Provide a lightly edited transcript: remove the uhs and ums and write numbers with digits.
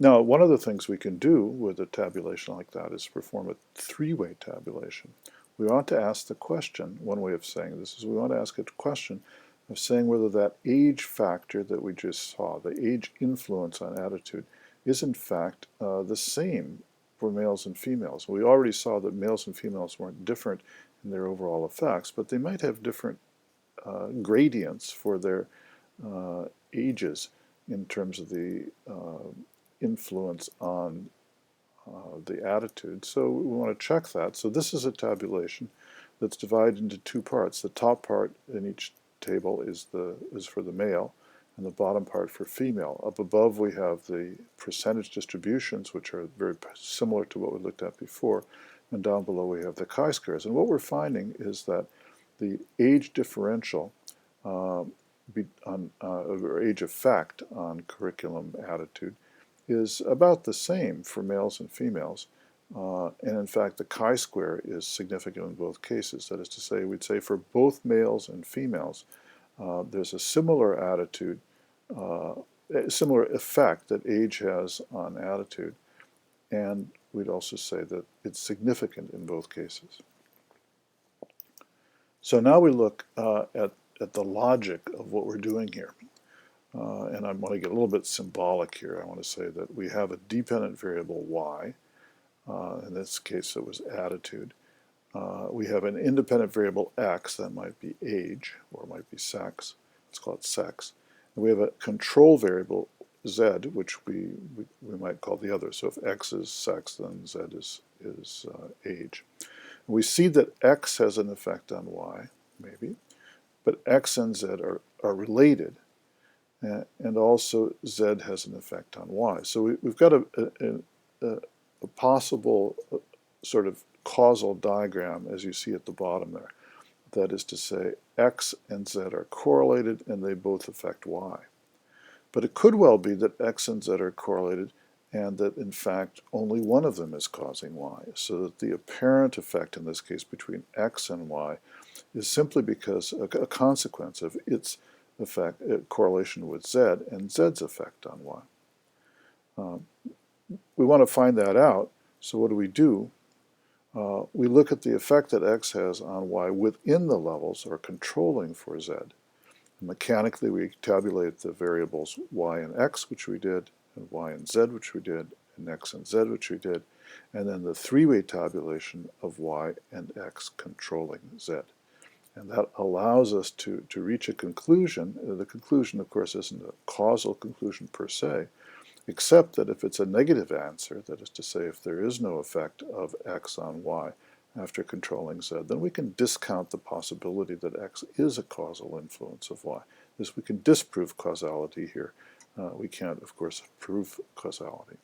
Now, one of the things we can do with a tabulation like that is perform a three-way tabulation. We want to ask the question, one way of saying this is we want to ask a question of saying whether that age factor that we just saw, the age influence on attitude, is in fact the same for males and females. We already saw that males and females weren't different in their overall effects, but they might have different gradients for their ages in terms of the influence on the attitude. So we want to check that. So this is a tabulation that's divided into two parts. The top part in each table is for the male, and the bottom part for female. Up above we have the percentage distributions, which are very similar to what we looked at before, and down below we have the chi-squares. And what we're finding is that the age differential or age effect on curriculum attitude is about the same for males and females. And in fact, the chi-square is significant in both cases. That is to say, we'd say for both males and females, there's a similar attitude, a similar effect that age has on attitude. And we'd also say that it's significant in both cases. So now we look at the logic of what we're doing here. And I want to get a little bit symbolic here. I want to say that we have a dependent variable y. In this case, it was attitude. We have an independent variable x, that might be age, or it might be sex. Let's call it sex. And we have a control variable z, which we might call the other. So if x is sex, then z is age. And we see that x has an effect on y, maybe, but x and z are related. And also z has an effect on y. So we've got a possible sort of causal diagram, as you see at the bottom there. That is to say, x and z are correlated and they both affect y. But it could well be that x and z are correlated and that in fact only one of them is causing y. So that the apparent effect in this case between x and y is simply because a consequence of its effect, correlation with z and z's effect on y. We want to find that out, so what do? We look at the effect that x has on y within the levels or controlling for z. Mechanically, we tabulate the variables y and x, which we did, and y and z, which we did, and x and z, which we did, and then the three-way tabulation of y and x controlling z. And that allows us to reach a conclusion. The conclusion, of course, isn't a causal conclusion per se, except that if it's a negative answer, that is to say, if there is no effect of x on y after controlling z, then we can discount the possibility that x is a causal influence of y. We can disprove causality here. We can't, of course, prove causality.